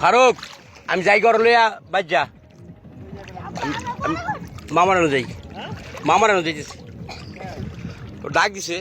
ফারুক আমি যাই ঘর লইয়া বাজ যা মামার যাই মামার যাইতেছি ডাক দিছে